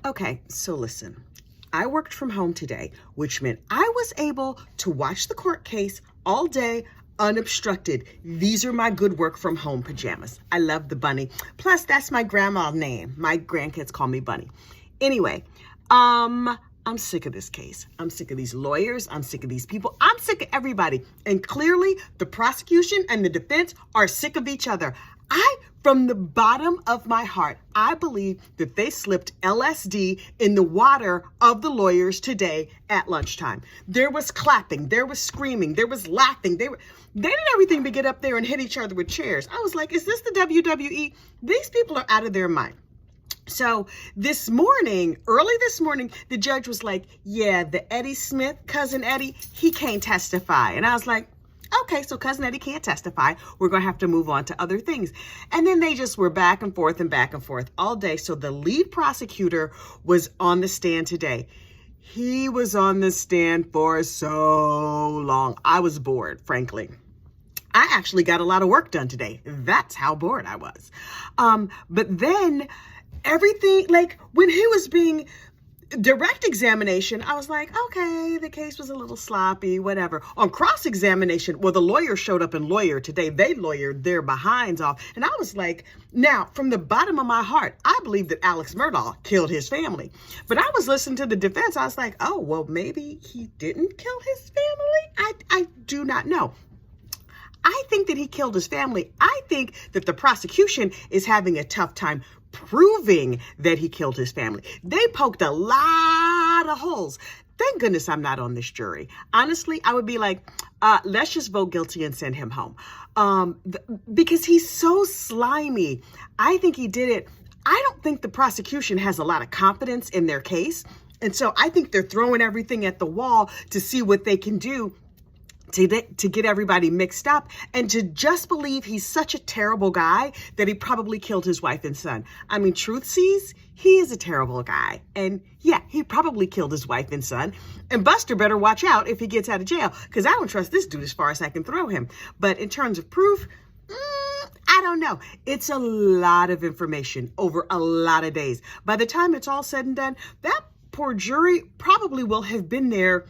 Okay, so listen, I worked from home today, which meant I was able to watch the court case all day unobstructed. These are my good work from home pajamas. I love the bunny. Plus, that's my grandma's name. My grandkids call me Bunny. Anyway, I'm sick of this case. I'm sick of these lawyers. I'm sick of these people. I'm sick of everybody. And clearly, the prosecution and the defense are sick of each other. From the bottom of my heart, I believe that they slipped LSD in the water of the lawyers today at lunchtime. There was clapping, there was screaming, there was laughing. They did everything to get up there and hit each other with chairs. I was like, is this the WWE? These people are out of their mind. So early this morning, the judge was like, yeah, the Eddie Smith, Cousin Eddie, he can't testify. And I was like, okay, so Cousin Eddie can't testify. We're going to have to move on to other things. And then they just were back and forth all day. So the lead prosecutor was on the stand today. He was on the stand for so long. I was bored, frankly. I actually got a lot of work done today. That's how bored I was. But then everything, like when he was being direct examination, I was like, okay, the case was a little sloppy, whatever. On cross-examination, well, the lawyer showed up and lawyered today. They lawyered their behinds off. And I was like, now, from the bottom of my heart, I believe that Alex Murdaugh killed his family. But I was listening to the defense. I was like, oh, well, maybe he didn't kill his family? I do not know. I think that he killed his family. I think that the prosecution is having a tough time proving that he killed his family. They poked a lot of holes. Thank goodness I'm not on this jury. Honestly, I would be like, let's just vote guilty and send him home. Because he's so slimy. I think he did it. I don't think the prosecution has a lot of confidence in their case. And so I think they're throwing everything at the wall to see what they can do to get everybody mixed up and to just believe he's such a terrible guy that he probably killed his wife and son. I mean, truth sees, he is a terrible guy. And yeah, he probably killed his wife and son. And Buster better watch out if he gets out of jail, because I don't trust this dude as far as I can throw him. But in terms of proof, I don't know. It's a lot of information over a lot of days. By the time it's all said and done, that poor jury probably will have been there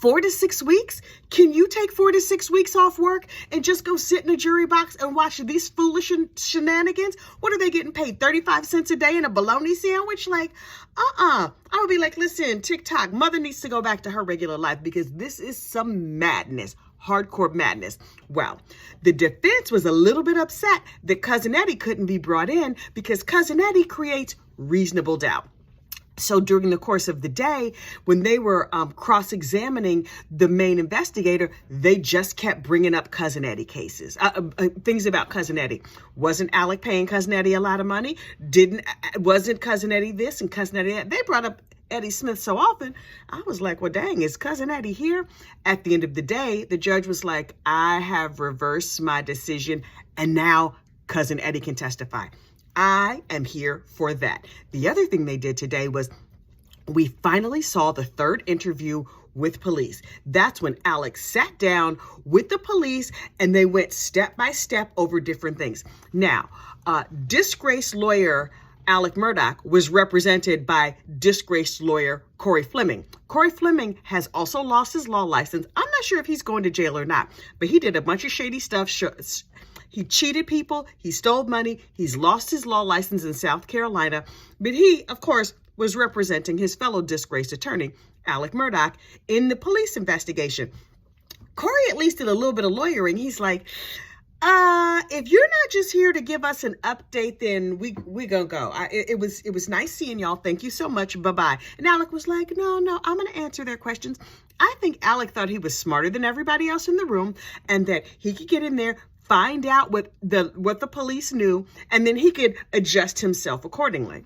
4 to 6 weeks. Can you take 4 to 6 weeks off work and just go sit in a jury box and watch these foolish shenanigans? What are they getting paid? 35 cents a day and a bologna sandwich? Like, I would be like, listen, TikTok, mother needs to go back to her regular life because this is some madness, hardcore madness. Well, the defense was a little bit upset that Cousin Eddie couldn't be brought in because Cousin Eddie creates reasonable doubt. So during the course of the day, when they were cross-examining the main investigator, they just kept bringing up Cousin Eddie cases, things about Cousin Eddie. Wasn't Alec paying Cousin Eddie a lot of money? Wasn't Cousin Eddie this and Cousin Eddie that? They brought up Eddie Smith so often. I was like, well, dang, is Cousin Eddie here? At the end of the day, the judge was like, I have reversed my decision, and now Cousin Eddie can testify. I am here for that. The other thing they did today was we finally saw the third interview with police. That's when Alex sat down with the police and they went step by step over different things. Now, disgraced lawyer Alec Murdaugh was represented by disgraced lawyer Corey Fleming. Corey Fleming has also lost his law license. I'm not sure if he's going to jail or not, but he did a bunch of shady stuff. He cheated people. He stole money. He's lost his law license in South Carolina. But he, of course, was representing his fellow disgraced attorney, Alec Murdaugh, in the police investigation. Corey at least did a little bit of lawyering. He's like, if you're not just here to give us an update, then we gonna go. It was nice seeing y'all. Thank you so much. Bye-bye. And Alec was like, no, I'm going to answer their questions. I think Alec thought he was smarter than everybody else in the room and that he could get in there, find out what the police knew, and then he could adjust himself accordingly.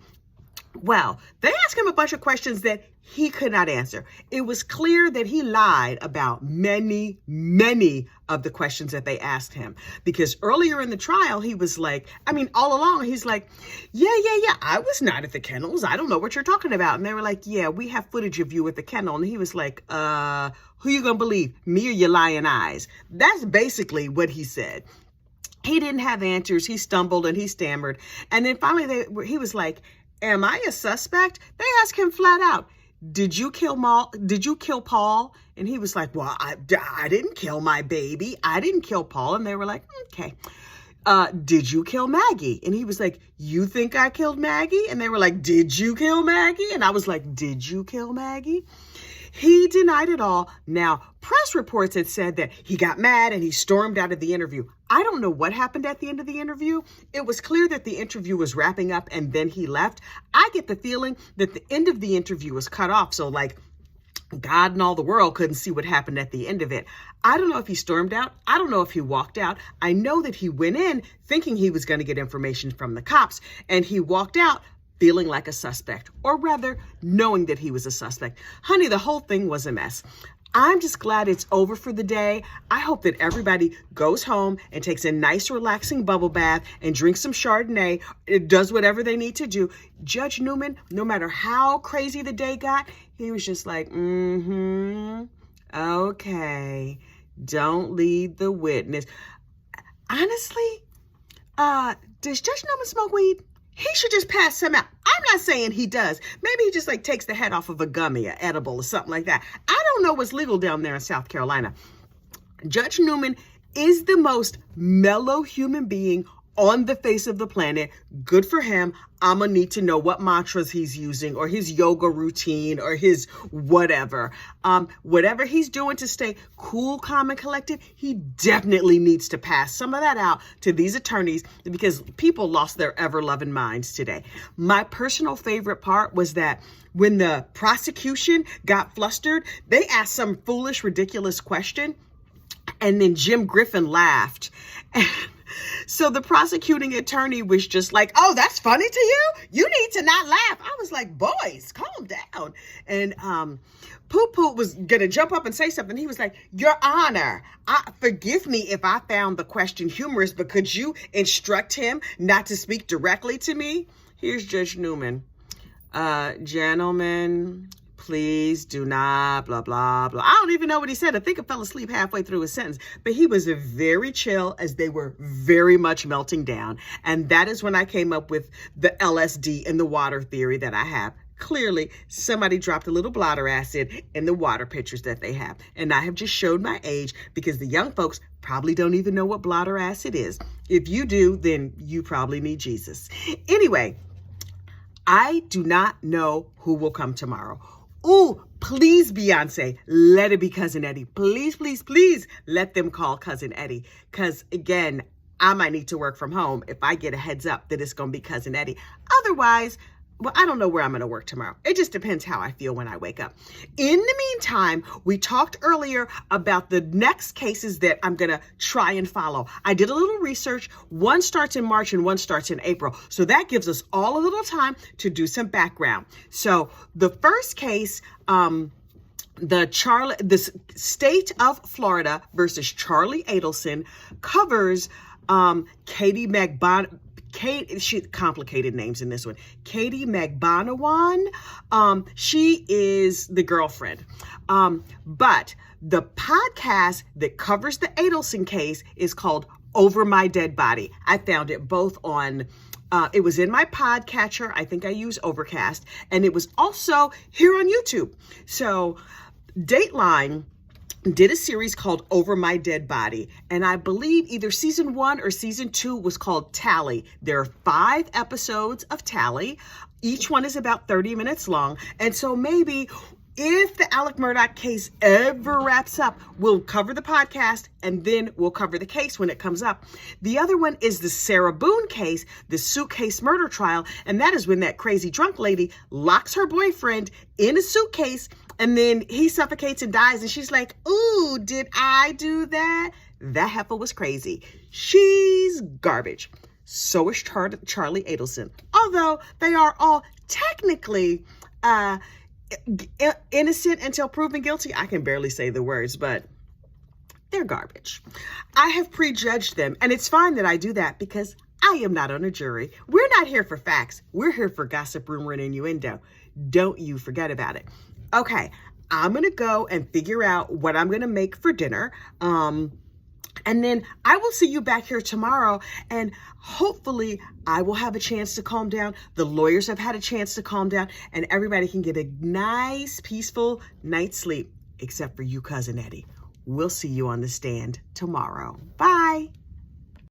Well, they asked him a bunch of questions that he could not answer. It was clear that he lied about many of the questions that they asked him. Because earlier in the trial, he was like, all along, he's like, yeah, I was not at the kennels. I don't know what you're talking about. And they were like, yeah, we have footage of you at the kennel. And he was like, who you gonna believe, me or your lying eyes? That's basically what he said. He didn't have answers. He stumbled and he stammered. And then finally he was like, am I a suspect? They asked him flat out, did you kill Paul? And he was like, well, I didn't kill my baby. I didn't kill Paul. And they were like, okay. Did you kill Maggie? And he was like, you think I killed Maggie? And they were like, did you kill Maggie? And I was like, did you kill Maggie? He denied it all. Now, press reports had said that he got mad and he stormed out of the interview. I don't know what happened at the end of the interview. It was clear that the interview was wrapping up and then he left. I get the feeling that the end of the interview was cut off. So like God and all the world couldn't see what happened at the end of it. I don't know if he stormed out. I don't know if he walked out. I know that he went in thinking he was going to get information from the cops, and he walked out feeling like a suspect, or rather knowing that he was a suspect. Honey, the whole thing was a mess. I'm just glad it's over for the day. I hope that everybody goes home and takes a nice, relaxing bubble bath and drinks some Chardonnay. It does whatever they need to do. Judge Newman, no matter how crazy the day got, he was just like, okay, don't lead the witness. Honestly, does Judge Newman smoke weed? He should just pass some out. I'm not saying he does. Maybe he just like takes the head off of a gummy, an edible or something like that. I don't know what's legal down there in South Carolina. Judge Newman is the most mellow human being on the face of the planet. Good for him. I'm gonna need to know what mantras he's using, or his yoga routine, or his whatever. Whatever he's doing to stay cool, calm, and collected, he definitely needs to pass some of that out to these attorneys, because people lost their ever-loving minds today. My personal favorite part was that when the prosecution got flustered, they asked some foolish, ridiculous question, and then Jim Griffin laughed. So the prosecuting attorney was just like, oh, that's funny to you? You need to not laugh. I was like, boys, calm down. And Poo-Poo was going to jump up and say something. He was like, Your Honor, forgive me if I found the question humorous, but could you instruct him not to speak directly to me? Here's Judge Newman. Gentlemen, please do not, blah, blah, blah. I don't even know what he said. I think I fell asleep halfway through his sentence. But he was very chill as they were very much melting down. And that is when I came up with the LSD in the water theory that I have. Clearly, somebody dropped a little blotter acid in the water pitchers that they have. And I have just showed my age, because the young folks probably don't even know what blotter acid is. If you do, then you probably need Jesus. Anyway, I do not know who will come tomorrow. Ooh, please, Beyonce, let it be Cousin Eddie. Please, please, please let them call Cousin Eddie. Because, again, I might need to work from home if I get a heads up that it's going to be Cousin Eddie. Otherwise, well, I don't know where I'm going to work tomorrow. It just depends how I feel when I wake up. In the meantime, we talked earlier about the next cases that I'm going to try and follow. I did a little research. One starts in March and one starts in April. So that gives us all a little time to do some background. So the first case, the state of Florida versus Charlie Adelson, covers Katie complicated names in this one. Katie Magbanwan. She is the girlfriend. But the podcast that covers the Adelson case is called Over My Dead Body. I found it both on, it was in my podcatcher. I think I use Overcast. And it was also here on YouTube. So Dateline did a series called Over My Dead Body. And I believe either season 1 or season 2 was called Tally. There are 5 episodes of Tally. Each one is about 30 minutes long. And so maybe if the Alec Murdaugh case ever wraps up, we'll cover the podcast and then we'll cover the case when it comes up. The other one is the Sarah Boone case, the suitcase murder trial. And that is when that crazy drunk lady locks her boyfriend in a suitcase, and then he suffocates and dies. And she's like, ooh, did I do that? That heifer was crazy. She's garbage. So is Charlie Adelson. Although they are all technically innocent until proven guilty. I can barely say the words, but they're garbage. I have prejudged them. And it's fine that I do that, because I am not on a jury. We're not here for facts. We're here for gossip, rumor, and innuendo. Don't you forget about it. Okay, I'm going to go and figure out what I'm going to make for dinner. And then I will see you back here tomorrow, and hopefully I will have a chance to calm down. The lawyers have had a chance to calm down, and everybody can get a nice, peaceful night's sleep, except for you, Cousin Eddie. We'll see you on the stand tomorrow. Bye.